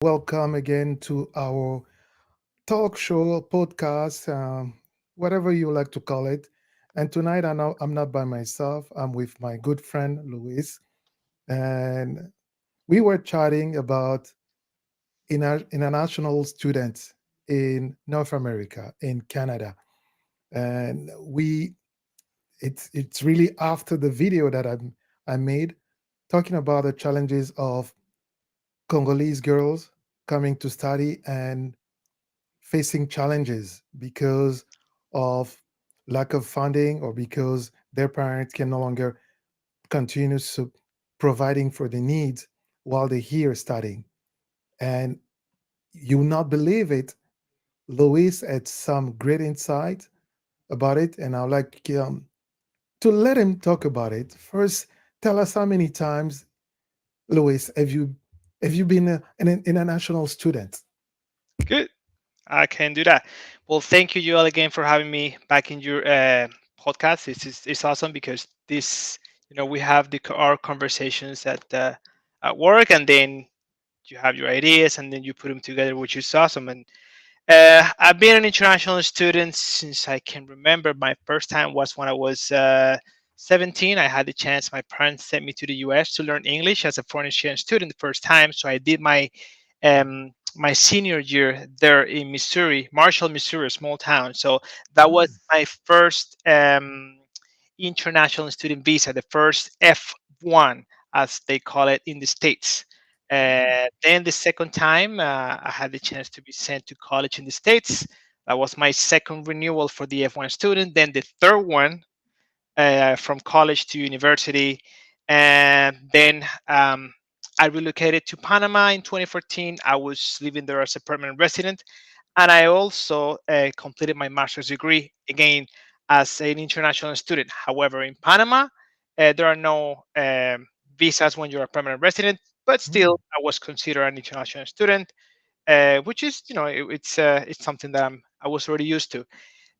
Welcome again to our talk show, podcast, whatever you like to call it. And tonight I'm not by myself. I'm with my good friend Luis, and we were chatting about international students in North America, in Canada, and it's really after the video that I made talking about the challenges of Congolese girls coming to study and facing challenges because of lack of funding or because their parents can no longer continue providing for the needs while they're here studying. And you will not believe it, Luis had some great insight about it, and I'd like to let him talk about it. First, tell us how many times, Luis, have you been an international student? Good. I can do that. Well, thank you, Joel, again for having me back in your podcast. It's awesome because we have our conversations at work, and then you have your ideas, and then you put them together, which is awesome. And I've been an international student since I can remember. My first time was when I was 17. I had the chance. My parents sent me to the U.S. to learn English as a foreign exchange student the first time. So I did my senior year there in Missouri, Marshall, Missouri, a small town. So that was Mm. my first international student visa, the first F1, as they call it in the States. Then the second time, I had the chance to be sent to college in the States. That was my second renewal for the F1 student. Then the third one from college to university. And then I relocated to Panama in 2014. I was living there as a permanent resident. And I also completed my master's degree again as an international student. However, in Panama, there are no visas when you're a permanent resident, but Mm. still, I was considered an international student, which is, it's something that I was already used to.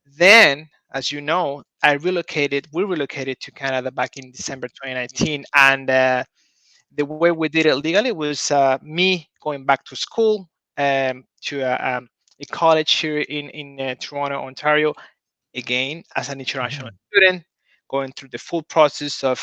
Then, as you know, we relocated to Canada back in December 2019. And the way we did it legally was me going back to school to a college here in Toronto, Ontario, again as an international Mm. student, going through the full process of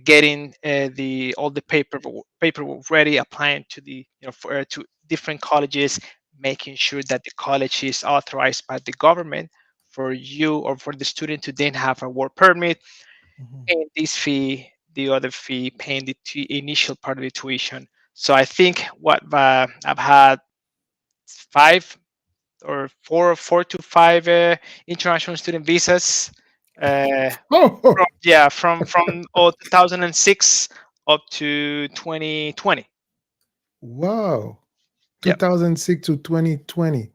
getting the all the paperwork ready, applying to to different colleges, making sure that the college is authorized by the government for you or for the student to then have a work permit, Mhm. paying this fee, the other fee, paying the initial part of the tuition. So I think what I've had five or four to five international student visas. Uh, Oh, from 2006 up to 2020. wow. Yeah, 2006 to 2020.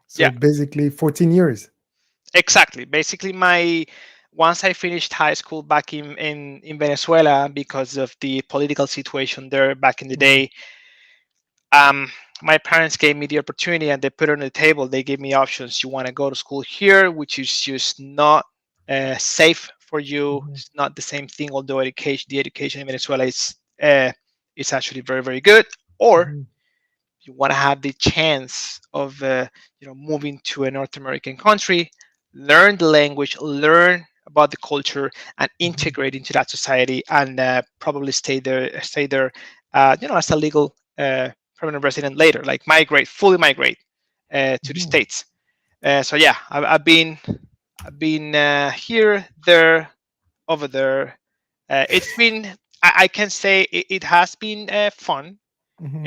So yeah, basically 14 years. exactly. Basically, my once I finished high school back in Venezuela because of the political situation there back in the Mhm. day, um, my parents gave me the opportunity and they put it on the table. They gave me options. You want to go to school here, which is just not safe for you. Mhm. It's not the same thing, although the education in Venezuela is actually very, very good. Or Mhm. you want to have the chance of moving to a North American country, learn the language, learn about the culture, and Mhm. integrate into that society, and probably stay there, as a legal permanent resident later, like fully migrate to the Mhm. states. So yeah, I've been here, there, over there. It's been I can say it has been fun, Mhm.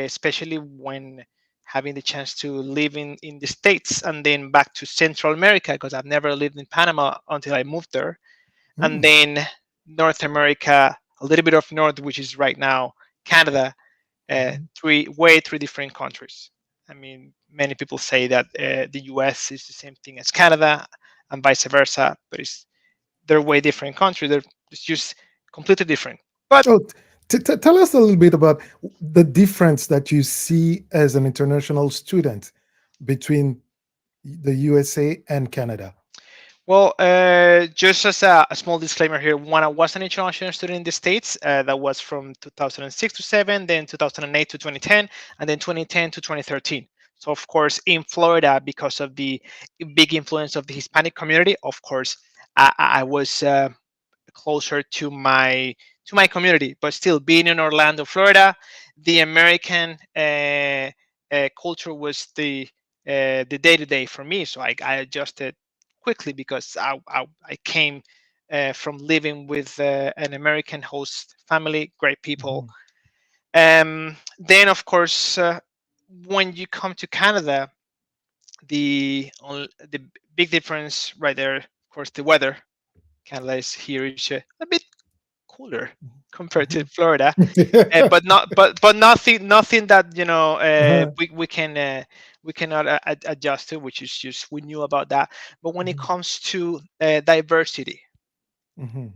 especially when having the chance to live in the States and then back to Central America, because I've never lived in Panama until I moved there. And Mm. then North America, a little bit of North, which is right now Canada, Mhm. three different countries. I mean, many people say that the US is the same thing as Canada and vice versa, but they're way different countries. It's just completely different. But Oh, tell us a little bit about the difference that you see as an international student between the USA and Canada. Well, just as a small disclaimer here, when I was an international student in the States, that was from 2006 to 7, then 2008 to 2010, and then 2010 to 2013. So, of course, in Florida, because of the big influence of the Hispanic community, of course, I was closer to my community. But still, being in Orlando, Florida, the American culture was the day to day for me. So I adjusted quickly because I came from living with an American host family, great people. Mhm. Then, of course, when you come to Canada, the big difference right there, of course, the weather. Canada is here is a bit cooler compared to Mhm. Florida, but nothing that Uh-huh. we can we cannot adjust to, which is just we knew about that. But when it Mhm. comes to diversity, Mhm.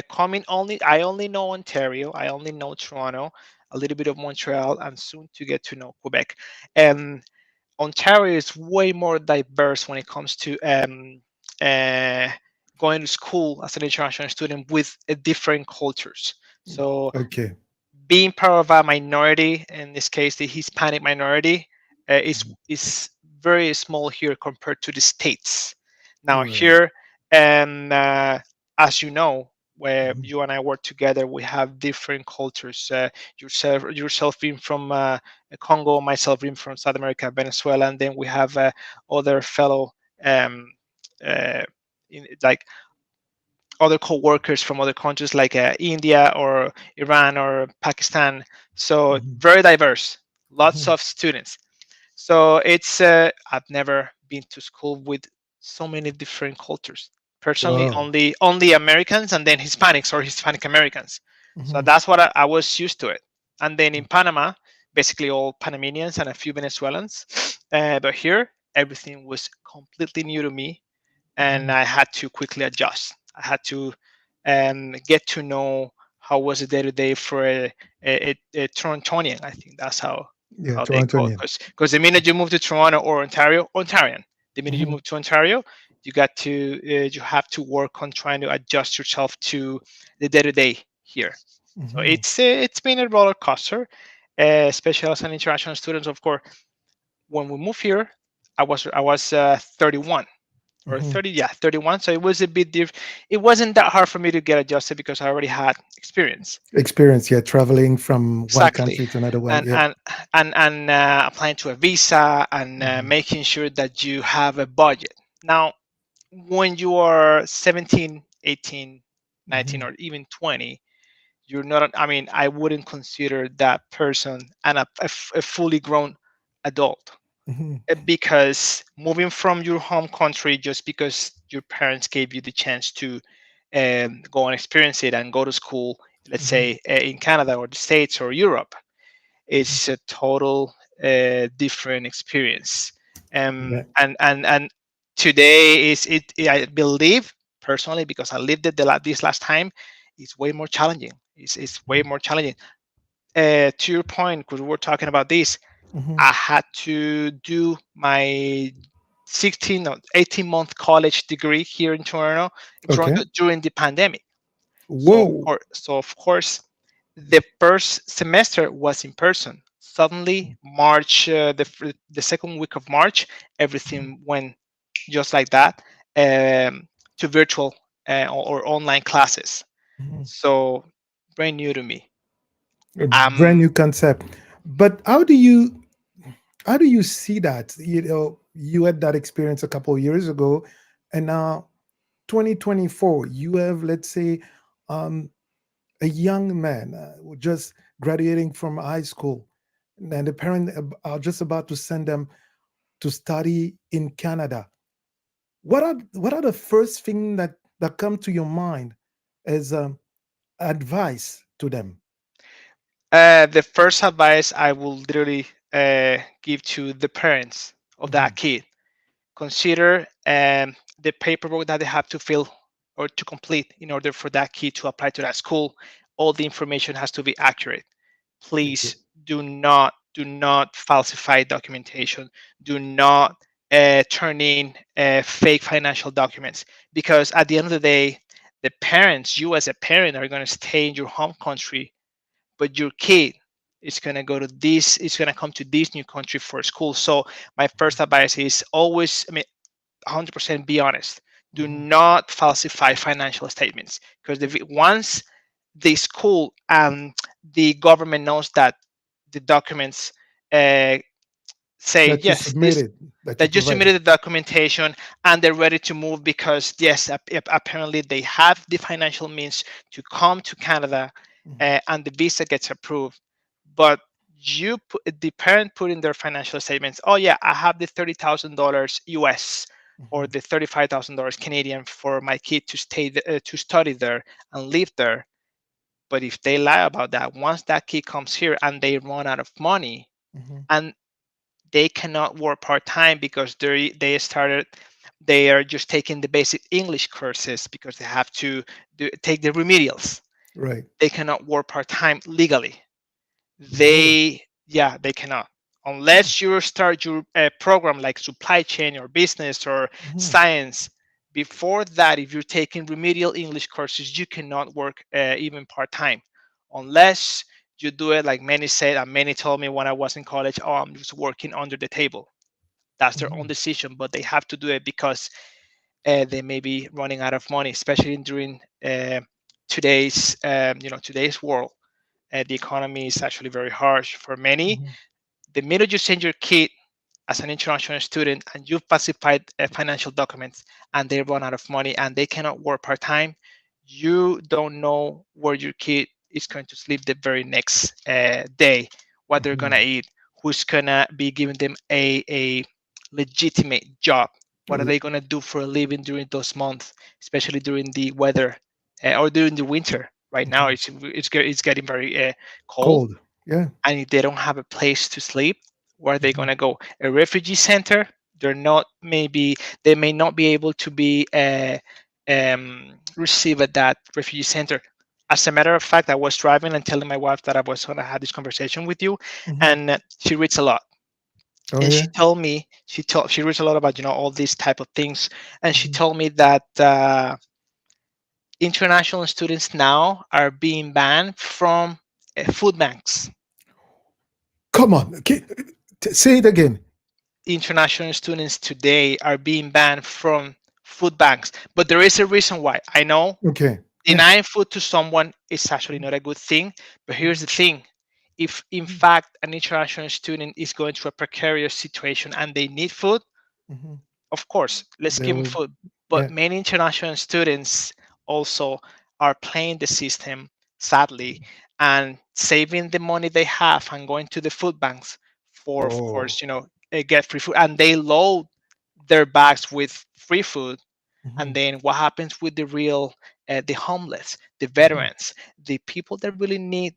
coming only I only know Ontario, I only know Toronto, a little bit of Montreal, and soon to get to know Quebec. And Ontario is way more diverse when it comes to uh, going to school as an international student with different cultures. So Okay. being part of a minority, in this case, the Hispanic minority, Mhm. is very small here compared to the states. Now Right. here, and as you know, where Mhm. you and I work together, we have different cultures. Yourself being from Congo, myself being from South America, Venezuela, and then we have other fellow um, uh, like other co-workers from other countries like India or Iran or Pakistan. So Mhm. very diverse, lots Mhm. of students. So it's I've never been to school with so many different cultures. Personally, Wow. only Americans and then Hispanics or Hispanic Americans. So Mhm. that's what I was used to it. And then in Panama, basically all Panamanians and a few Venezuelans. But here, everything was completely new to me and Mhm. I had to quickly adjust. I had to get to know how was the day to day for a Torontonian. I think that's Yeah, how they call it. Torontonian. Because the minute you move to Toronto or Ontario, Ontarian. The minute you Mhm. move to Ontario, you have to work on trying to adjust yourself to the day to day here. So Mhm. it's been a roller coaster, especially as an international student. Of course, when we moved here, I was 31 or Mhm. 30, yeah, 31. So it was a bit it wasn't that hard for me to get adjusted because I already had experience. Experience, yeah, traveling from one Exactly. country to another one. and Yep. and applying to a visa and Mhm. making sure that you have a budget. Now when you are 17, 18, 19, Mhm. or even 20, you're not, I mean, I wouldn't consider that person a fully grown adult. Mhm. Because moving from your home country just because your parents gave you the chance to go and experience it and go to school, let's Mhm. say in Canada or the States or Europe, Mhm. it's a total different experience. Yeah. And today is I believe personally, because I lived it this last time, it's way more challenging. It's way Mhm. more challenging. To your point, because we're talking about this, Mhm. I had to do my 16 or 18-month college degree here in Toronto Okay. during the pandemic. Whoa. So of course, the first semester was in person. Suddenly, March, the second week of March, Mhm. everything went just like that to virtual or online classes. Mhm. So brand new to me. A brand Um, new concept. But how do you see that? You had that experience a couple of years ago, and now 2024, you have, let's say, um, a young man just graduating from high school, and the parents are just about to send them to study in Canada. What are the first thing that come to your mind as advice to them? the first advice I will literally give to the parents of that Mhm. kid: consider the paperwork that they have to fill or to complete in order for that kid to apply to that school. All the information has to be accurate. Okay. Please do not falsify documentation. Do not turn in fake financial documents, because at the end of the day, the parents, you as a parent, are going to stay in your home country, but your kid is going to go to this, is going to come to this new country for school. So my first advice is always, I mean, 100% be honest. Do Mhm. not falsify financial statements, because once the school and the government knows that the documents uh, say That you yes, this, submitted, that you that you provided. submitted the documentation and they're ready to move, because yes, apparently they have the financial means to come to Canada, Mhm. and the visa gets approved. But the parent put in their financial statements, oh yeah, I have the $30,000 US or Mhm. the $35,000 Canadian for my kid to stay to study there and live there. But if they lie about that, once that kid comes here and they run out of money, Mhm. and they cannot work part-time because they are just taking the basic English courses because they have to take the remedials. Right. They cannot work part-time legally. Really? They cannot, unless you start your program like supply chain or business or Mhm. science. Before that, if you're taking remedial English courses, you cannot work even part-time, unless you do it like many said, and many told me when I was in college, oh, I'm just working under the table. That's their own Mhm. decision, but they have to do it because they may be running out of money, especially during today's world. The economy is actually very harsh for many. Mhm. The minute you send your kid as an international student and you've falsified financial documents and they run out of money and they cannot work part time, you don't know where your kid is going to sleep the very next day, what they're going to Mhm. eat, who's going to be giving them a legitimate job, what are L- they going to do for a living during those months, especially during the weather or during the winter. Right now, mhm. it's getting very cold, Cold. Yeah. and if they don't have a place to sleep, where are they Mhm. going to go? A refugee center? They're not, maybe they may not be able to be received at that refugee center. As a matter of fact, I was driving and telling my wife that I was going to have this conversation with you, Mhm. and she reads a lot. Oh And yeah. she told me she reads a lot about all these type of things, and she Mhm. told me that international students now are being banned from food banks. Come on. Say it again. International students today are being banned from food banks. But there is a reason why. I know Okay. Yeah. denying food to someone is actually not a good thing. But here's Mhm. the thing, if in Mhm. fact an international student is going through a precarious situation and they need food, Mhm. of course, let's They give them will. food. But Yeah. many international students also are playing the system, sadly, and saving the money they have and going to the food banks for, of Oh. course, get free food. And they load their bags with free food. And Mhm. then what happens with the homeless, the Mhm. veterans, the people that really need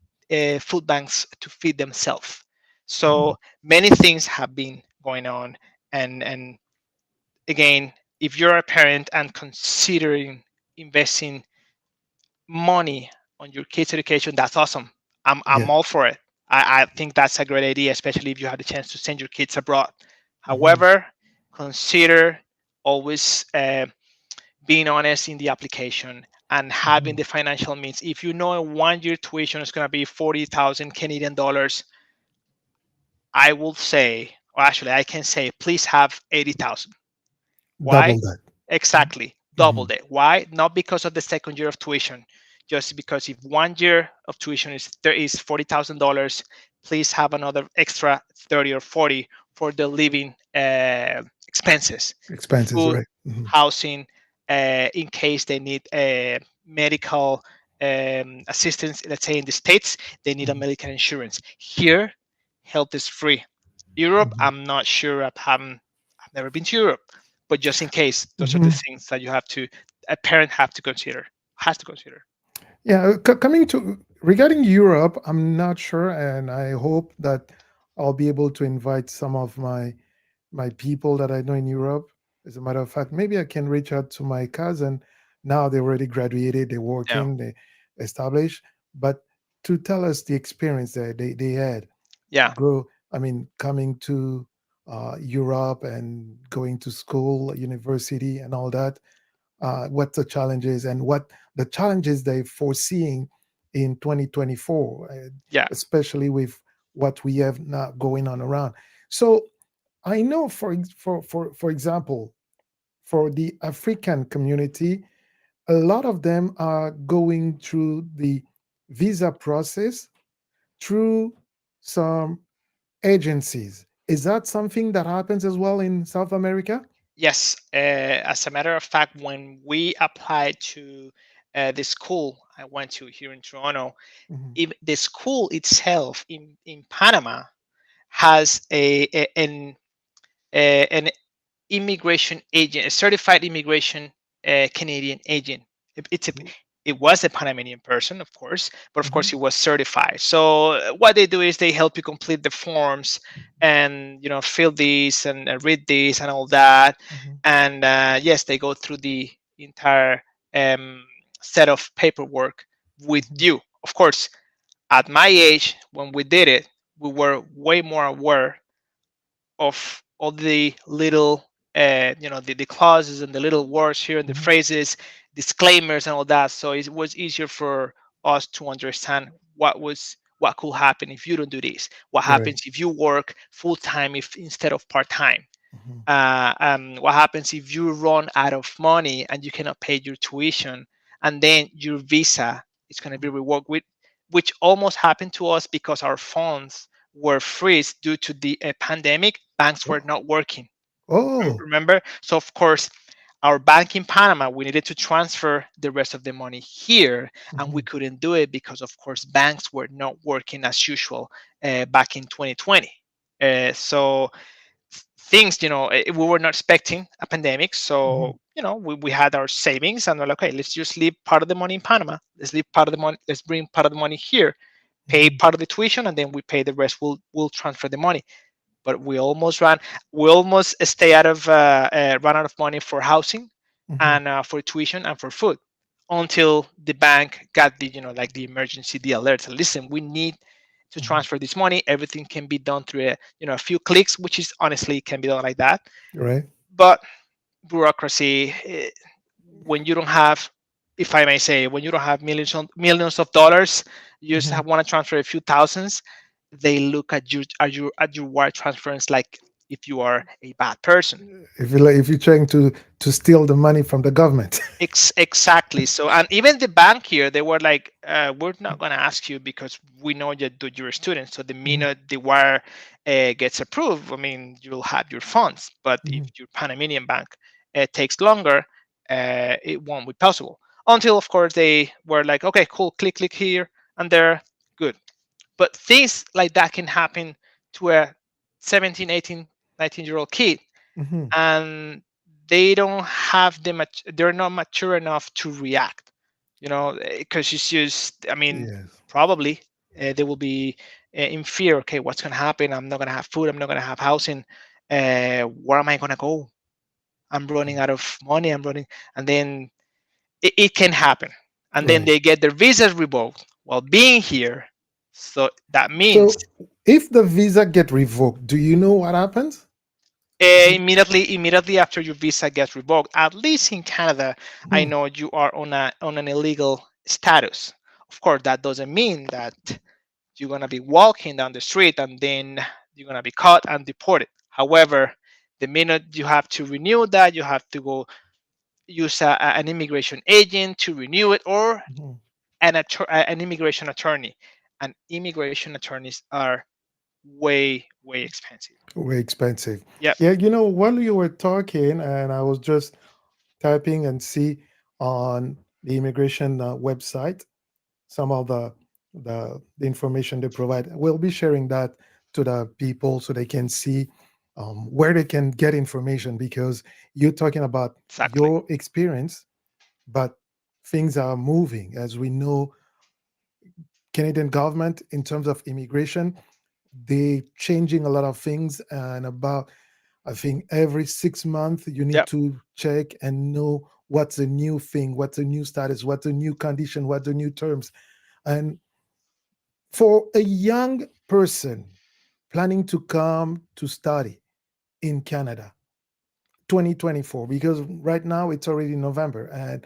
food banks to feed themselves? Mhm. So many things have been going on, and again, if you're a parent and considering investing money on your kids' education, that's awesome. I'm Yeah. all for it. I think that's a great idea, especially if you have the chance to send your kids abroad. Mhm. However, consider always being honest in the application and having Mhm. the financial means. If you know a 1 year tuition is going to be 40,000 Canadian dollars, I will say, or actually, I can say, please have 80,000. Why? Double that. Exactly, double Mhm. it. Why? Not because of the second year of tuition, just because if 1 year of tuition is $40,000, please have another extra 30 or 40 for the living expenses, Expenses, food, right? Mhm. housing, in case they need medical assistance. Let's say in the States, they need a Mhm. medical insurance. Here, health is free. Europe, Mhm. I'm not sure. I've never been to Europe, but just in case, those are the Mhm. things that a parent has to consider. Yeah, coming to regarding Europe, I'm not sure, and I hope that I'll be able to invite some of my people that I know in Europe. As a matter of fact, maybe I can reach out to my cousin. Now they already graduated, they're Yeah, working, they established, but to tell us the experience that they had yeah, grow. I mean, coming Europe and going to school, university, and all that. What the challenges and what the challenges they're foreseeing in 2024, Yeah. especially with what we have now going on around. So I know, for example, for the African community, a lot of them are going through the visa process through some agencies. Is that something that happens as well in South America? Yes. As a matter of fact, when we applied to the school I went to here in Toronto, Mhm. the school itself in Panama has an immigration agent, a certified immigration Canadian agent. It's a it was a Panamanian person, of course, but of course Mhm. he was certified. So what they do is they help you complete the forms and fill these and read these and all that. Mhm. And yes, they go through the entire um, set of paperwork with Mhm. you. Of course, at my age when we did it, we were way more aware of all the little the clauses and the little words here and the Mhm. phrases, disclaimers and all that, so it was easier for us to understand what could happen if you don't do this, what Right. happens if you work full time if instead of part time, Mhm. what happens if you run out of money and you cannot pay your tuition, and then your visa is going to be revoked, with which almost happened to us because our funds were freeze due to the pandemic. Banks were Oh, not working. oh. Remember? So of course, our bank in Panama, we needed to transfer the rest of the money here, and we Mhm. couldn't do it because, of course, banks were not working as usual back in 2020. So things, we were not expecting a pandemic. Mhm. So, we had our savings and we're like, okay, let's just leave part of the money in Panama. Let's leave part of the money. Let's bring part of the money here, pay Mhm. part of the tuition, and then we pay the rest. We'll transfer the money. But we almost stay out of run out of money for housing Mhm. and for tuition and for food until the bank got the like the emergency, the alert. So listen, we need to Mhm. transfer this money. Everything can be done through a few clicks, which is honestly can be done like that. Right. But bureaucracy, when you don't have, if I may say, when you don't have millions of dollars, you just Mhm. want to transfer a few thousands, they look at your wire transference like if you are a bad person. If you're trying to steal the money from the government. Exactly. So, and even the bank here, they were like, "We're not gonna ask you because we know that you're a student. So the Mhm. minute the wire gets approved, I mean, you'll have your funds. But if Mhm. your Panamanian bank takes longer, it won't be possible." Until, of course, they were like, "Okay, cool. Click here and there. Good." But things like that can happen to a 17, 18, 19-year-old kid, Mhm. and they don't have they're not mature enough to react, because it's just, I mean, Yes. probably they will be in fear. Okay, what's going to happen? I'm not going to have food, I'm not going to have housing, where am I going to go? I'm running out of money, I'm running. And then it can happen, and then Right. they get their visas revoked while being here. So that means So if the visa get revoked, do you know what happens? immediately after your visa gets revoked, at least in Canada, I Mhm. know you are on an illegal status. Of course, that doesn't mean that you're gonna be walking down the street and then you're gonna be caught and deported. However, the minute you have to renew that, you have to go use an immigration agent to renew it, or Mhm. an immigration attorney. And immigration attorneys are way expensive. Way expensive. Yep, Yeah, while you were talking, and I was just typing and see on the immigration website some of the information they provide. We'll be sharing that to the people so they can see where they can get information, because you're talking about exactly. your experience, but things are moving. As we know, Canadian government in terms of immigration, they changing a lot of things, and about, I think, every 6 months you need Yep, to check and know what's a new thing, what's a new status, what's a new condition, what's the new terms. And for a young person planning to come to study, in Canada, 2024, because right now it's already November, and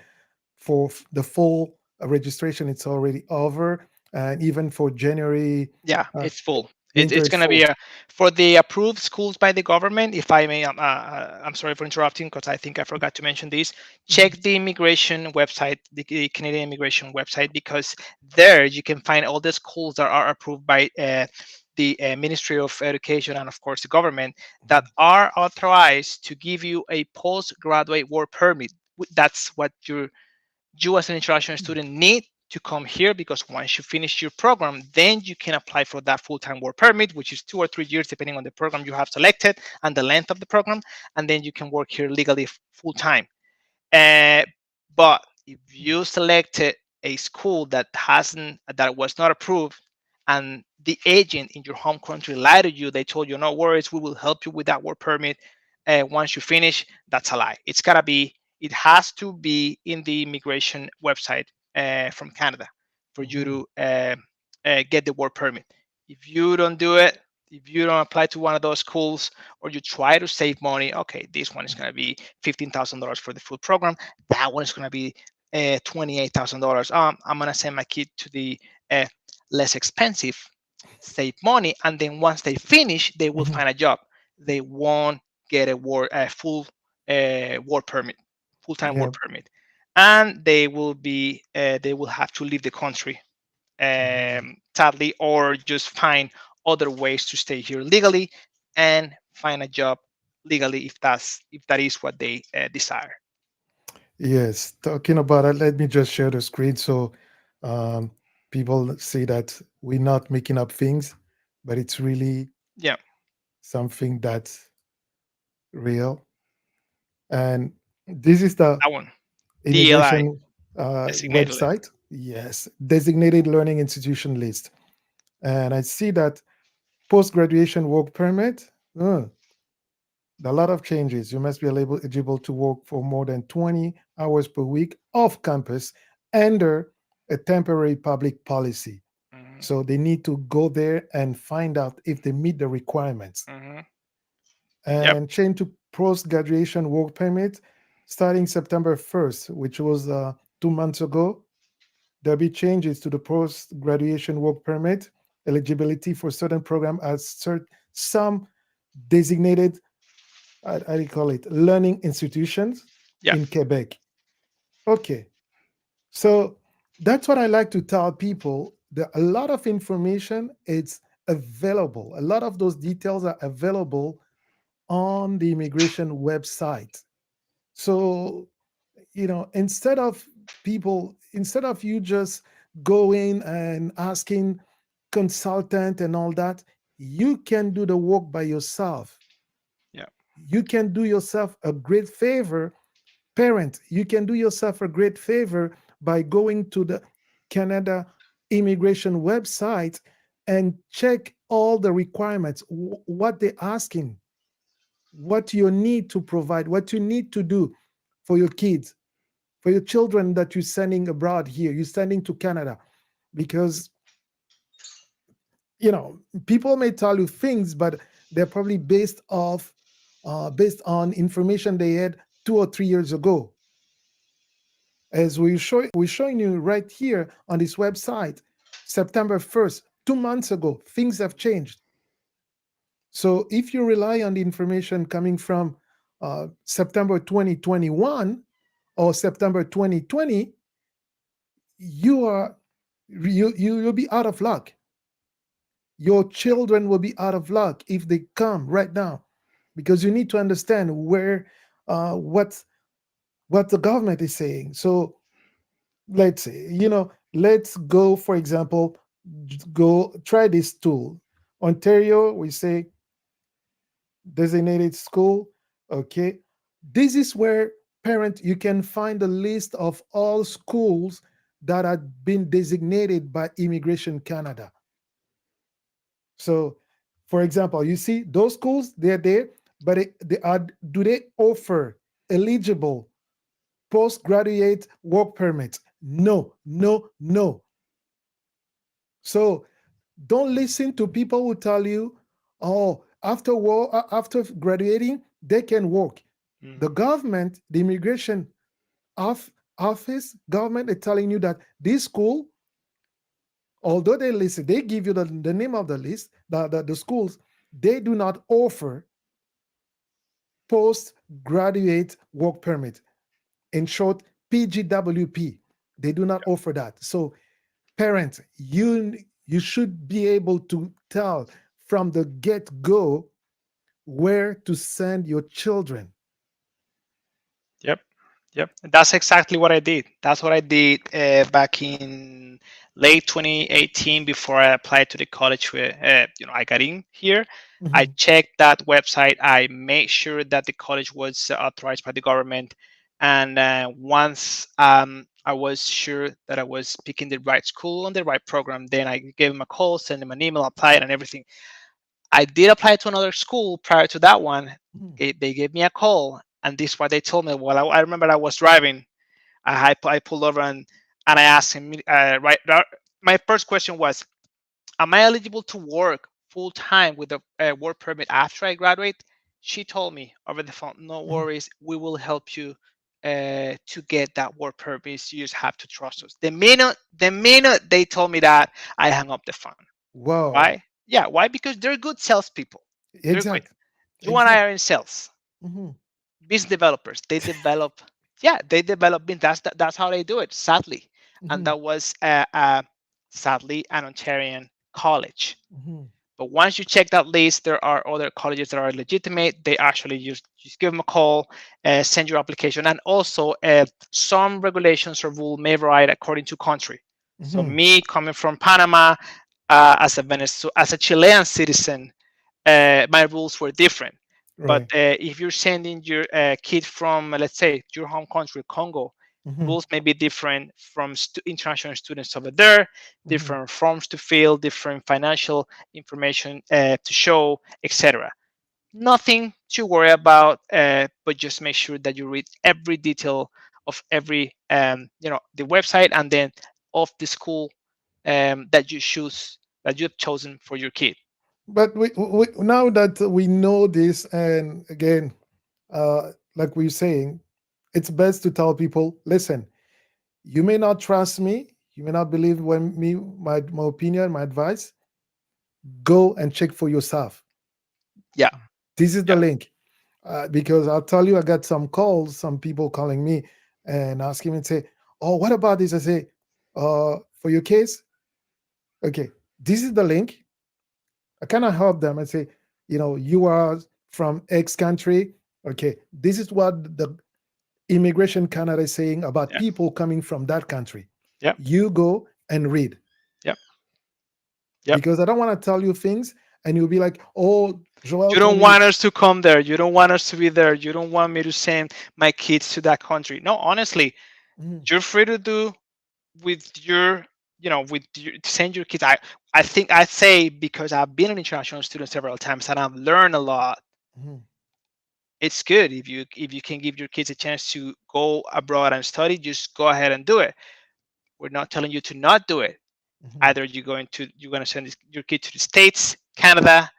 for the full registration, it's already over. And even for January Yeah, uh, it's full. winter, It's it's going to be full. for the approved schools by the government. If I may, I'm sorry for interrupting because I think I forgot to mention this. Check the immigration website, the Canadian immigration website, because there you can find all the schools that are approved by the Ministry of Education and, of course, the government that are authorized to give you a postgraduate work permit. That's what you as an international student need to come here, because once you finish your program, then you can apply for that full-time work permit, which is 2 or 3 years depending on the program you have selected and the length of the program, and then you can work here legally full-time. uh, but if you selected a school that was not approved, and the agent in your home country lied to you, they told you no worries, we will help you with that work permit once you finish. That's a lie. It has to be in the immigration website from Canada for you Mhm. to get the work permit. If you don't do it, if you don't apply to one of those schools, or you try to save money, okay, this one is going to be $15,000 for the full program. That one is going to be $28,000. I'm going to send my kid to the uh, less expensive, save money, and then once they finish, they will Mhm. find a job. They won't get a full work permit, full time Yeah. work permit, and they will have to leave the country, Mhm. sadly, or just find other ways to stay here legally and find a job legally if that is what they desire. Yes, talking about it, let me just share the screen so um, people see that we're not making up things, but it's really Yeah, something that's real. And this is the that one. DLI, immigration designated. website. Yes, designated learning institution list. And I see that post graduation work permit. A lot of changes. You must be eligible to work for more than 20 hours per week off campus under a temporary public policy. Hmm. So they need to go there and find out if they meet the requirements. Hmm. Yep. And change to post graduation work permit starting September 1st, which was 2 months ago. There'll be changes to the post graduation work permit eligibility for certain program as some designated, how do you call it, learning institutions Yeah. in Quebec. Okay, so that's what I like to tell people. There a lot of information. It's available. A lot of those details are available on the immigration website. So instead of you just going and asking consultant and all that, you can do the work by yourself. Yeah. You can do yourself a great favor. Parent, you can do yourself a great favor by going to the Canada immigration website and check all the requirements, what they're asking, what you need to provide, what you need to do for your kids, for your children that you're sending abroad here, you're sending to Canada. Because, people may tell you things, but they're probably based on information they had 2 or 3 years ago. As we're showing you right here on this website, September 1st, 2 months ago, things have changed. So if you rely on the information coming from September 2021 or September 2020, you are you'll be out of luck. Your children will be out of luck if they come right now, because you need to understand where what the government is saying. So let's say, let's go, for example, go try this tool. Ontario, we say designated school. Okay, this is where parent you can find a list of all schools that have been designated by Immigration Canada. So, for example, you see those schools, they're there, but they are, do they offer eligible postgraduate work permits? No, no, no. So don't listen to people who tell you, oh, after graduating, they can work. The Mhm. government, the immigration of office, government is telling you that this school, although they list, they give you the name of the list, the schools, they do not offer postgraduate work permit. In short, PGWP. They do not offer that. So parents, you should be able to tell from the get-go where to send your children. Yep. Yep. That's exactly what I did. That's what I did back in late 2018 before I applied to the college where I got in here. I Mhm, checked that website. I made sure that the college was authorized by the government, and once I was sure that I was picking the right school and the right program, then I gave them a call, sent them an email, applied, and everything. I did apply to another school prior to that one. mhm, They gave me a call, and this is what they told me. Well, I remember I was driving. I pulled over and I asked him. My first question was, "Am I eligible to work full time with a work permit after I graduate?" She told me over the phone, "No mhm. worries, we will help you to get that work permit. You just have to trust us." The minute they told me that, I hung up the phone. Wow. Why? Yeah, why? Because they're good salespeople. They're great. Exact. You and I Exact. are in sales, Mhm, business developers. They develop, yeah, they develop. That's how they do it. Sadly, and mhm, that was sadly an Ontarian college. mhm, But once you check that list, there are other colleges that are legitimate. They actually just give them a call, send your application, and also some regulations or rule may vary according to country. So mhm. me coming from Panama as a as a Chilean citizen, my rules were different. But Right. if you're sending your kid from, let's say, your home country, Congo, Mhm, rules may be different from international students over there, mhm. different forms to fill, different financial information to show, etc. Nothing to worry about, but just make sure that you read every detail of every, the website, and then of the school that you choose, that you've chosen for your kid. But now that we know this, and again, like we're saying, it's best to tell people, listen, you may not trust me, you may not believe my opinion, my advice. Go and check for yourself. Yeah, This is the yeah, link. Because I'll tell you, I got some calls, some people calling me and asking me and say, "Oh, what about this?" I say, "For your case, okay, this is the link." I kind of help them and say, you are from X country. Okay, this is what the Immigration Canada is saying about yeah, people coming from that country. yeah, You go and read, yeah, yeah. because I don't want to tell you things and you'll be like, "Oh, Joel You told don't me." want us to come there. You don't want us to be there. You don't want me to send my kids to that country. No, honestly, Mhm, you're free to do with your, send your kids. I think I say, because I've been an international student several times and I've learned a lot. mhm, It's good if you can give your kids a chance to go abroad and study. Just go ahead and do it. We're not telling you to not do it. mhm, Either you're going to send your kid to the States, Canada,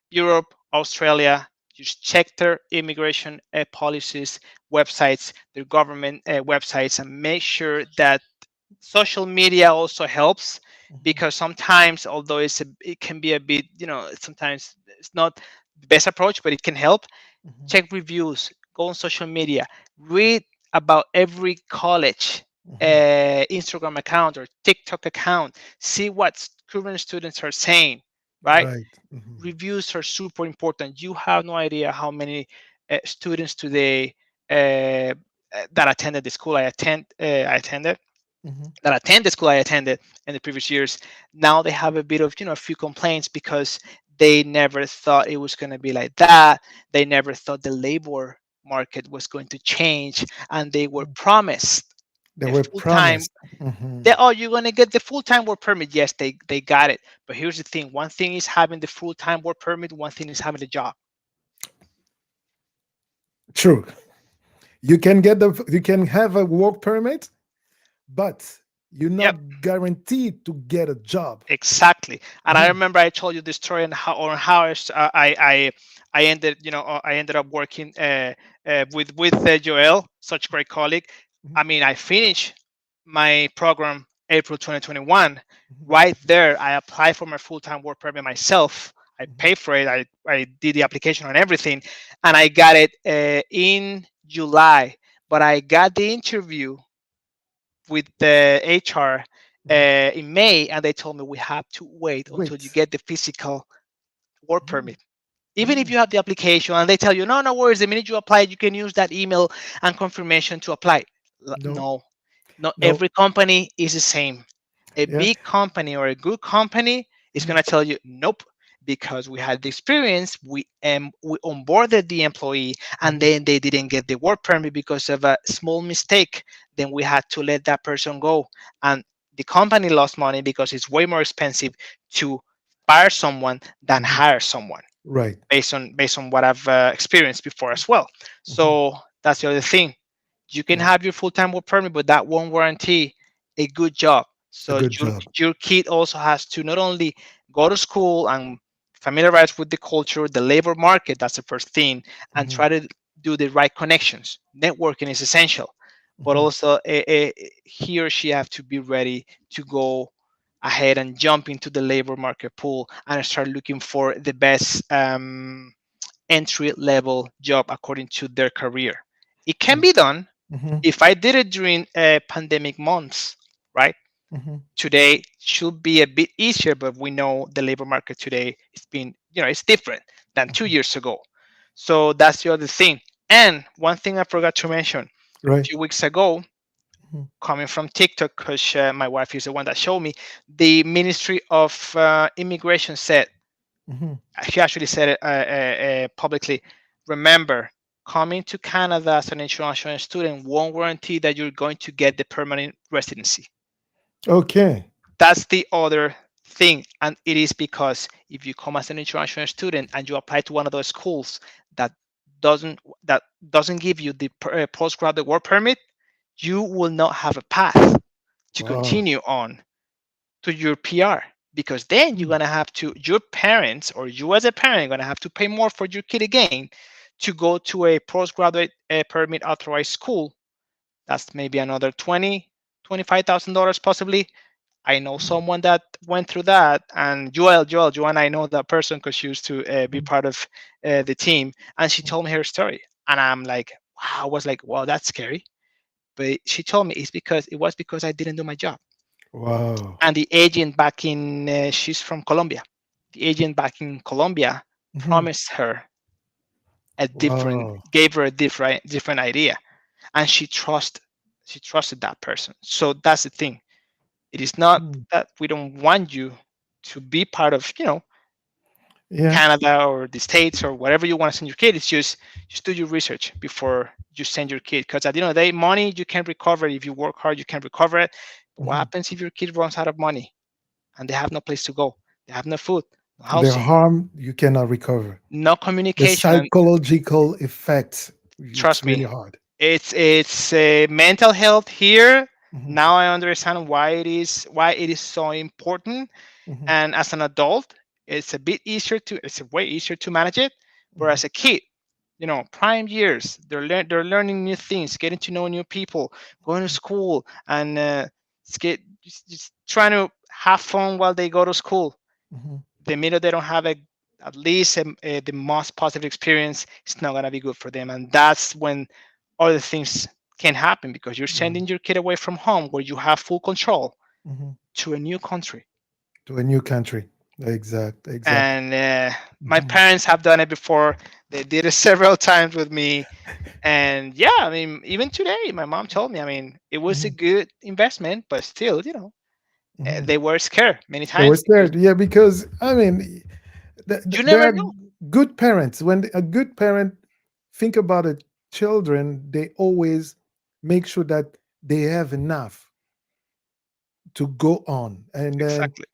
Europe, Australia. Just check their immigration policies, websites, their government websites, and make sure that social media also helps, mhm, because sometimes, although it can be a bit, sometimes it's not the best approach, but it can help. mhm, Check reviews, go on social media, read about every college mhm. Instagram account or TikTok account, see what current students are saying, right? Right. Mhm, Reviews are super important. You have no idea how many students today uh, that attended the school I attended, mhm, that attend the school I attended in the previous years. Now they have a bit of, a few complaints, because they never thought it was going to be like that. They never thought the labor market was going to change, and they were mhm. promised They a were full time. promised. Mhm, They, oh, you're going to get the full time work permit. Yes, they got it. But here's the thing: one thing is having the full time work permit. One thing is having the job. true. You can have a work permit, but You're Yep. not guaranteed to get a job. Exactly. And I Mhm, remember I told you this story and how I ended, I ended up working with Joel, such a great colleague. mhm, I mean, I finished my program April 2021. mhm, Right there, I applied for my full-time work permit myself. I mhm, paid for it. I did the application and everything, and I got it in July. But I got the interview with the HR mhm. in May, and they told me we have to wait until you Wait. get the physical work Mhm, permit. Even if mhm. you have the application and they tell you, no, no worries, the minute you apply, you can use that email and confirmation to apply. No, No, not no. every company is the same. A Yeah. big company or a good company is Mhm, going to tell you, nope, because we had the experience, we onboarded the employee, and mhm, then they didn't get the work permit because of a small mistake. Then we had to let that person go, and the company lost money because it's way more expensive to fire someone than mhm. hire someone Right. based on what I've experienced before as well. Mhm. So that's the other thing. You can Yeah. have your full-time work permit, but that won't guarantee a good job. A So good your job. your kid also has to not only go to school and familiarize with the culture, the labor market. That's the first thing, and Mhm, try to do the right connections. Networking is essential, but mhm, also he or she have to be ready to go ahead and jump into the labor market pool and start looking for the best entry level job according to their career. It can mm, be done. mhm, If I did it during pandemic months, right? mhm, Today should be a bit easier, but we know the labor market today it's been, it's different than two mhm. years ago. So that's the other thing. And one thing I forgot to mention a Right. few weeks ago, Mhm, coming from TikTok, because my wife is the one that showed me, the Ministry of Immigration said, mhm. he actually said it publicly. Remember, coming to Canada as an international student won't guarantee that you're going to get the permanent residency. Okay. That's the other thing, and it is because if you come as an international student and you apply to one of those schools that doesn't that doesn't give you the postgraduate work permit, you will not have a path to Wow. continue on to your PR, because then you're Mm, gonna have to your parents or you as a parent gonna have to pay more for your kid again to go to a postgraduate permit authorized school. That's maybe another 25,000 dollars possibly. I know mm, someone that went through that, and Joanne, I know that person because she used to be mhm, part of the team, and she mhm. told me her story, and I'm like, wow, I was like, wow, that's scary. But she told me it was because I didn't do my job. Wow. And the agent back in she's from Colombia. The agent back in Colombia Mhm. promised her a different, Wow. gave her a different idea, and she trusted that person. So that's the thing. It is not Mm. that we don't want you to be part of, Yeah. Canada or the States or whatever you want to send your kid. It's just do your research before you send your kid. Because at the end of the day, money you can recover. If you work hard, you can recover it. But what Mhm. happens if your kid runs out of money and they have no place to go? They have no food, no The housing, harm you cannot recover. no The communication. And psychological effect, it's trust really me, hard. it's mental health here. Mhm, Now I understand why it is so important. mhm, And as an adult, it's way easier to manage it. But mhm, as a kid, prime years, they're learning new things, getting to know new people, going to school, and just trying to have fun while they go to school. mhm, The minute they don't have at least the most positive experience, it's not gonna be good for them, and that's when other things can happen because you're mhm, sending your kid away from home where you have full control mhm. to a new country. To a new country. Exactly. And my Mhm, parents have done it before. They did it several times with me. And yeah, I mean, even today, my mom told me, I mean, it was a mhm, good investment, but still, mhm. they were scared many They were times because scared. Yeah, because I mean, you there never are know. good parents. When a good parent think about the children, they always make sure that they have enough to go on, and then Exactly.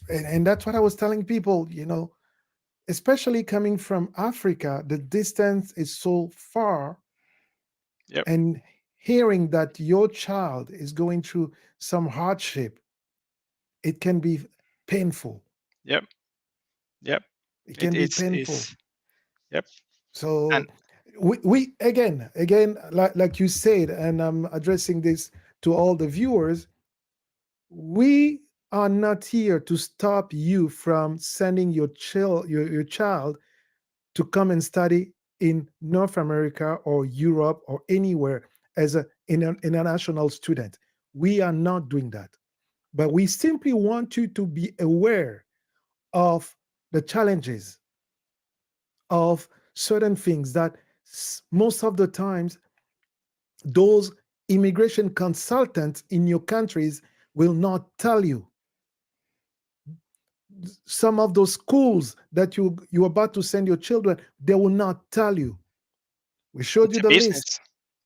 and that's what I was telling people. Especially coming from Africa, the distance is so far, Yep. and hearing that your child is going through some hardship, it can be painful. Yep. Yep. It It, can be it's painful. it's yep. And So we again, like you said, and I'm addressing this to all the viewers, we are not here to stop you from sending your child to come and study in North America or Europe or anywhere as an international student. We are not doing that. But we simply want you to be aware of the challenges of certain things that most of the times those immigration consultants in your countries will not tell you. Some of those schools that you're about to send your children, they will not tell you. We showed it's you a the list. business.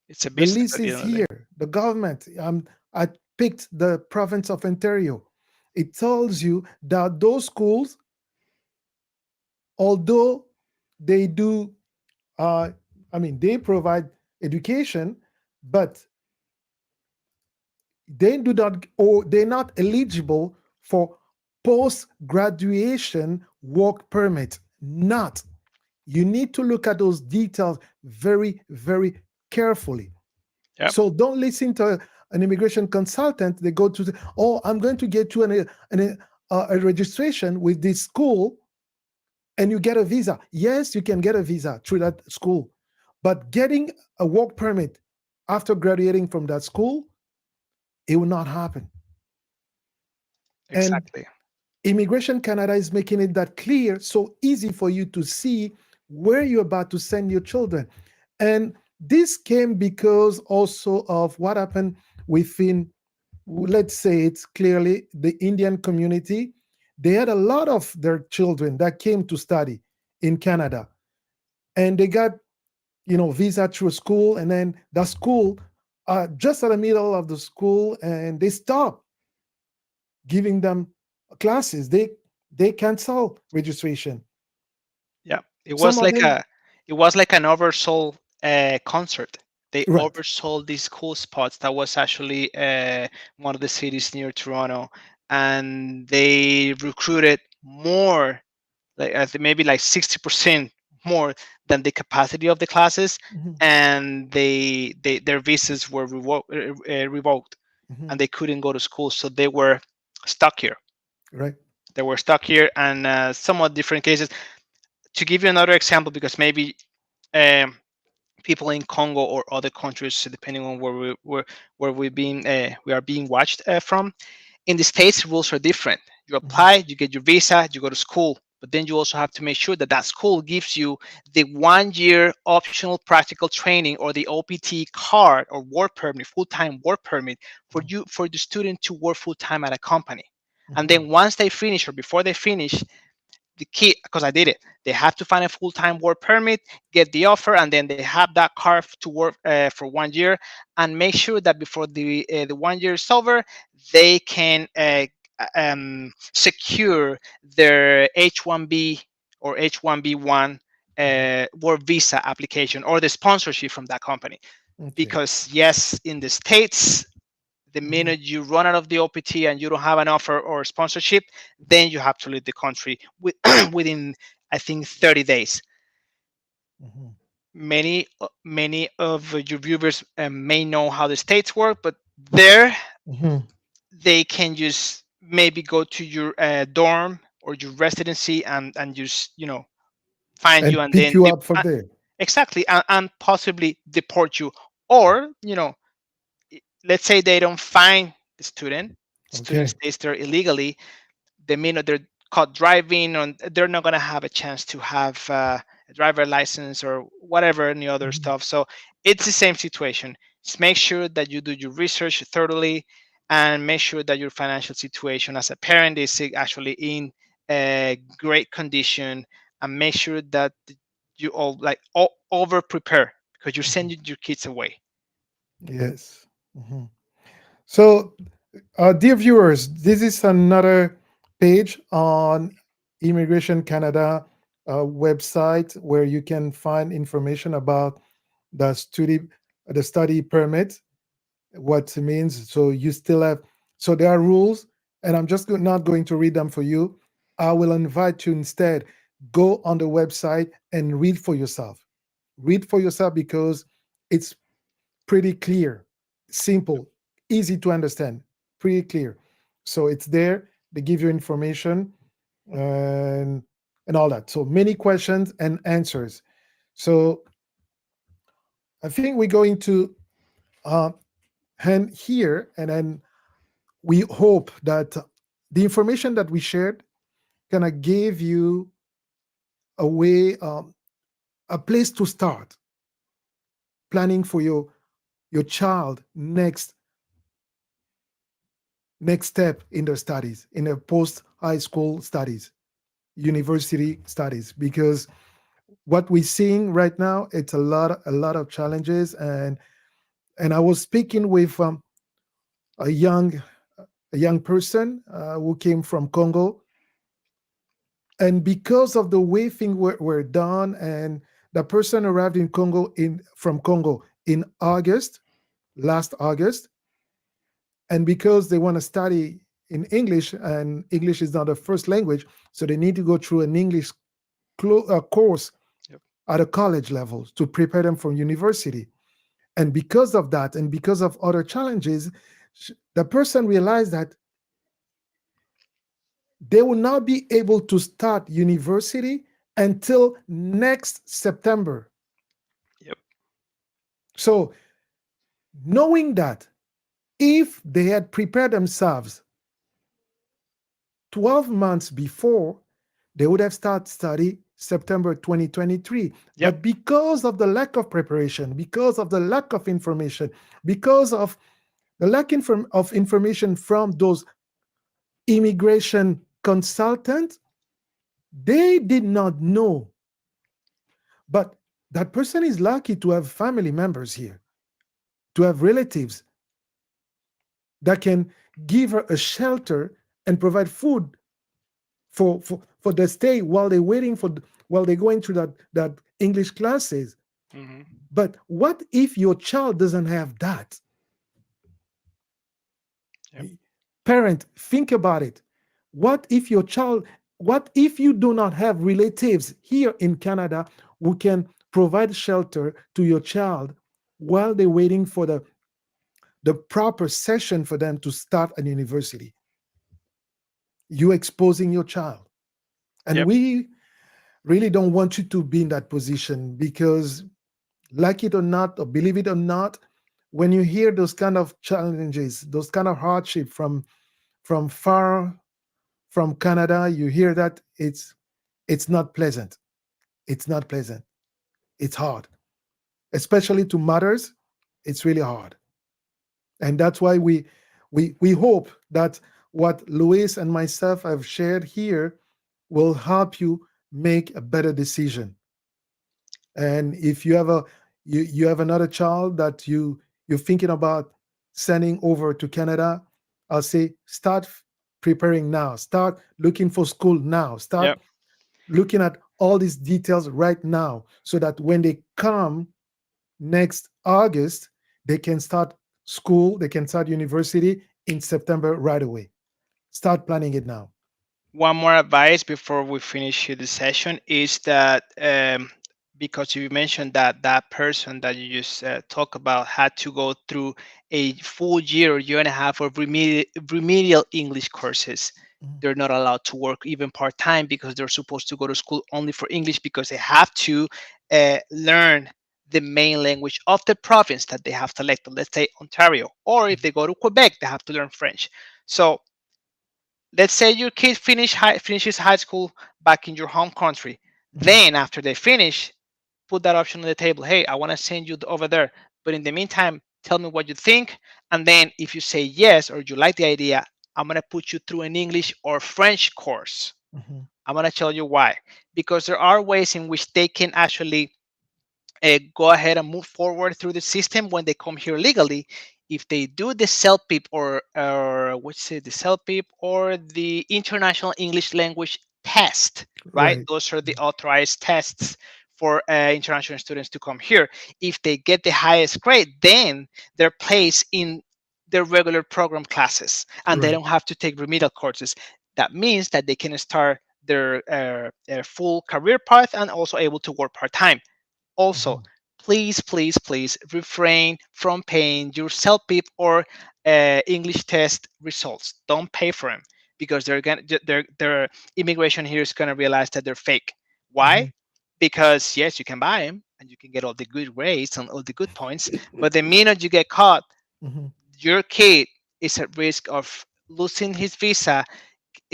It's a The business list at the is end of the day. here. The government. I picked the province of Ontario. It tells you that those schools, although they do, uh, they provide education, but they do not, or they're not eligible for post graduation work permit. Not. You need to look at those details very, very carefully. Yep. So don't listen to an immigration consultant. They go to, oh, I'm going to get you a registration with this school and you get a visa. Yes, you can get a visa through that school. But getting a work permit after graduating from that school, it will not happen. And Exactly. Immigration Canada is making it that clear, so easy for you to see where you're about to send your children. And this came because also of what happened within, let's say it's clearly the Indian community. They had a lot of their children that came to study in Canada, and they got visa through school, and then the school, just at the middle of the school, and they stopped giving them classes. They cancel registration. Yeah, Some of them, it was like an oversold concert. They right? oversold these cool spots. That was actually one of the cities near Toronto, and they recruited more, like I think maybe like 60% more than the capacity of the classes, Mhm, and their visas were revoked, mhm, and they couldn't go to school, so they were stuck here. right. They were stuck here, and somewhat different cases. To give you another example, because maybe um, people in Congo or other countries, depending on we are being watched from. In the states, rules are different. You Mhm, apply, you get your visa, you go to school, but then you also have to make sure that that school gives you the 1 year optional practical training or the OPT card or work permit, full time work permit for the student to work full time at a company. And mhm, then once they finish or before they finish, the key, because I did it, they have to find a full-time work permit, get the offer, and then they have that card to work for 1 year, and make sure that before the 1 year is over, they can secure their H1B or H1B1 mhm. work visa application or the sponsorship from that company. Okay. Because yes, in the states, the Mhm, minute you run out of the OPT and you don't have an offer or sponsorship, then you have to leave the country within, I think, 30 days. mhm, Many of your viewers may know how the states work, but there mhm. they can just maybe go to your dorm or your residency and just find you And and pick then you up for there. exactly and possibly deport you, or let's say they don't find the student Okay. stays there illegally. The minute they're caught driving, and they're not going to have a chance to have a driver license or whatever any other Mhm, stuff. So it's the same situation. Just make sure that you do your research thoroughly, and make sure that your financial situation as a parent is actually in a great condition, and make sure that you all like over prepare, because you're mhm. sending your kids away. Yes. Mhm. So, dear viewers, this is another page on Immigration Canada website where you can find information about the study permit, what it means. So you still have So there are rules, and I'm just not going to read them for you. I will invite you instead, go on the website and read for yourself. Read for yourself because it's pretty clear, simple, easy to understand, pretty clear. So it's there. They give you information and and all that. So many questions and answers. So I think we're going to uh, end here, and then we hope that the information that we shared gonna give you a way, a place to start planning for your child next step in their studies, in their post high school studies, university studies, because what we're seeing right now, it's a lot of challenges. And I was speaking with a young a young person who came from Congo, and because of the way things were done, and the person arrived in Congo in from Congo in August, last August, and because they want to study in English, and English is not a first language, so they need to go through an English course Yep. at a college level to prepare them for university. And because of that, and because of other challenges, the person realized that they will not be able to start university until next September. Yep. So, knowing that if they had prepared themselves 12 months before, they would have started study September 2023. Yep. But because of the lack of preparation, because of the lack of information, because of the of information from those immigration consultants, they did not know. But that person is lucky to have family members here, to have relatives that can give her a shelter and provide food for the stay while they're waiting while they're going through that English classes. Hmm. But what if your child doesn't have that? Yep. Parent, think about it. What if your child, what if you do not have relatives here in Canada who can provide shelter to your child while they're waiting for the proper session for them to start at university? You exposing your child. And Yep. we really don't want you to be in that position because, like it or not, or believe it or not, when you hear those kind of challenges, those kind of hardship from far from Canada, you hear that it's not pleasant. It's not pleasant. It's hard, especially to mothers. It's really hard, and that's why we hope that what Luis and myself have shared here will help you make a better decision. And if you have another child that you're thinking about sending over to Canada, I'll say start preparing now. Start looking for school now. Start Yep. looking at all these details right now so that when they come next August, they can start school, they can start university in September right away. Start planning it now. One more advice before we finish the session is that because you mentioned that that person that you just talked about had to go through a full year and a half of remedial English courses. Mhm. They're not allowed to work even part time because they're supposed to go to school only for English because they have to learn the main language of the province that they have selected. Let's say Ontario, or if they go to Quebec, they have to learn French. So let's say your kid finishes high school back in your home country. Mhm. Then after they finish, put that option on the table. Hey, I want to send you over there. But in the meantime, tell me what you think. And then if you say yes or you like the idea, I'm going to put you through an English or French course. Mhm. I'm going to tell you why. Because there are ways in which they can actually go ahead and move forward through the system when they come here legally. If they do the CELPIP or what's it, the CELPIP or the International English Language Test, right? Right. Those are the authorized tests for international students to come here. If they get the highest grade, then they're placed in their regular program classes, and they Right. don't have to take remedial courses. That means that they can start their full career path and also able to work part time. Also, Mhm. please, please, please refrain from paying your CELPIP or English test results. Don't pay for them because their immigration here is gonna realize that they're fake. Why? Mhm. Because yes, you can buy them and you can get all the good grades and all the good points, but the minute you get caught, Mhm. your kid is at risk of losing his visa,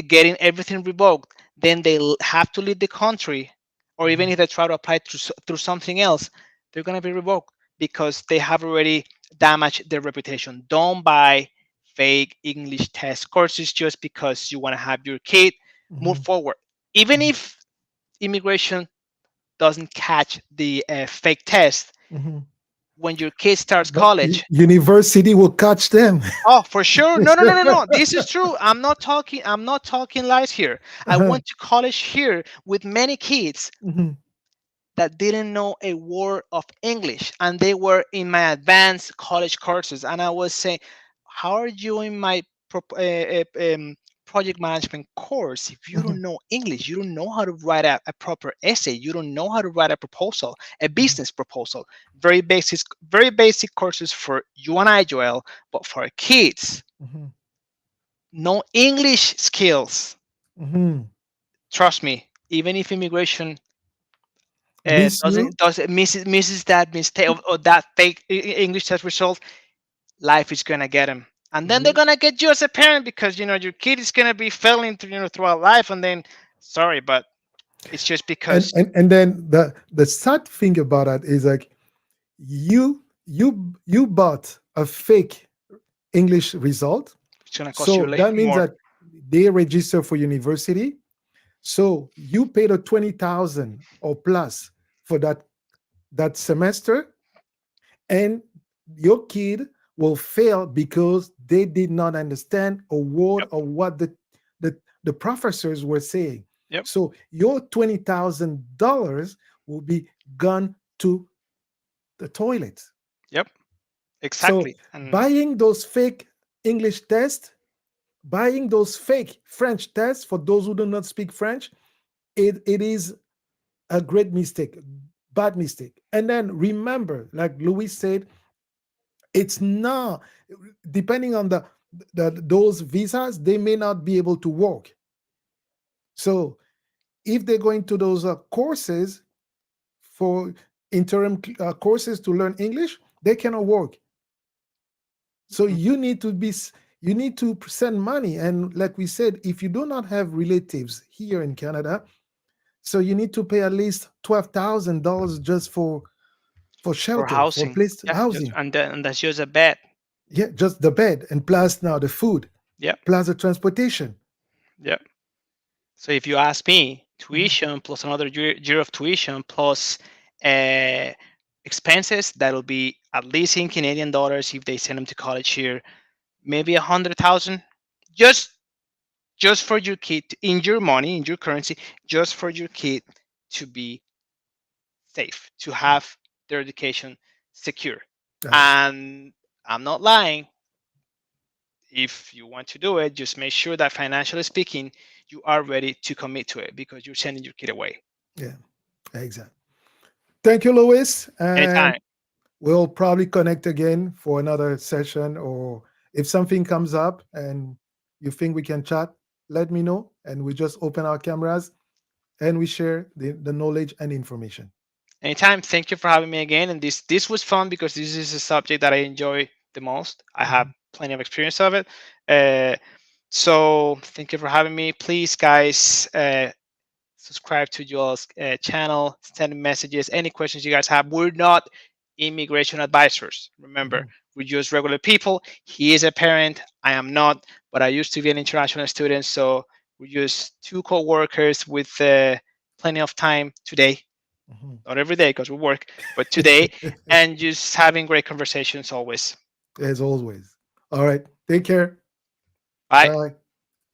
getting everything revoked. Then they'll have to leave the country, or even Mhm. if they try to apply through something else, they're going to be revoked because they have already damaged their reputation. Don't buy fake English test courses just because you want to have your kid move Mhm. forward. Even Mhm. if immigration doesn't catch the fake test, Mhm. when your kid starts But college. university will catch them. Oh, for sure. No, no, no, no, no. This is true. I'm not talking lies here. I Uh-huh. went to college here with many kids Mhm. that didn't know a word of English, and they were in my advanced college courses, and I was saying, how are you in my project management course if you don't Mhm. know English? You don't know how to write a proper essay. You don't know how to write a proposal, a Mhm. business proposal. Very basic courses for you and I, Joel, but for kids, Mhm. no English skills. Mhm. Trust me, even if immigration Miss you. doesn't misses that mistake or that fake English test result, life is gonna get them, and then they're You gonna get you as a parent because your kid is gonna be failing throughout life, and then sorry, but it's just because and then the sad thing about that is like you bought a fake English result. it's gonna cost you So that means more. that they register for university. So you paid a 20,000 or plus for that semester, and your kid will fail because they did not understand a word Yep, of what the professors were saying. yep, So your $20,000 will be gone to the toilet. yep, So exactly, and buying those fake English tests, buying those fake French tests for those who do not speak French, it is a great mistake, bad mistake. And then remember, like Louis said, it's not depending on the those visas, they may not be able to work. So if they're going to those courses for interim courses to learn English, they cannot work. So mhm, you need to send money, and like we said, if you do not have relatives here in Canada, so you need to pay at least $12,000 just for for shelter, for housing, place yeah, just housing. and that's just a bet. Yeah, just the bed, and plus now the food, Yep, plus the transportation. yep. So if you ask me, Mhm. tuition plus another year of tuition plus uh, expenses, that'll be at least in Canadian dollars if they send them to college here, maybe 100,000, just just for your kid in your money, in your currency, just for your kid to be safe, to have their education secure. Right. And I'm not lying. If you want to do it, just make sure that financially speaking, you are ready to commit to it because you're sending your kid away Yeah, exactly. Thank you, Louis. And anytime. we'll probably connect again for another session, or if something comes up and you think we can chat, let me know. And we just open our cameras and we share the knowledge and information. Anytime. Thank you for having me again. And this was fun because this is a subject that I enjoy the most. I have Mhm. plenty of experience of it. Uh, so thank you for having me. Please, guys, subscribe to y'all's channel, send messages, any questions you guys have. We're not immigration advisors. Remember, Mhm. we're just regular people. He is a parent. I am not, but I used to be an international student. So we're just two co-workers with plenty of time today, Mhm. not every day because we work, but today, and just having great conversations always. As always. All right. Take care. Bye. Bye.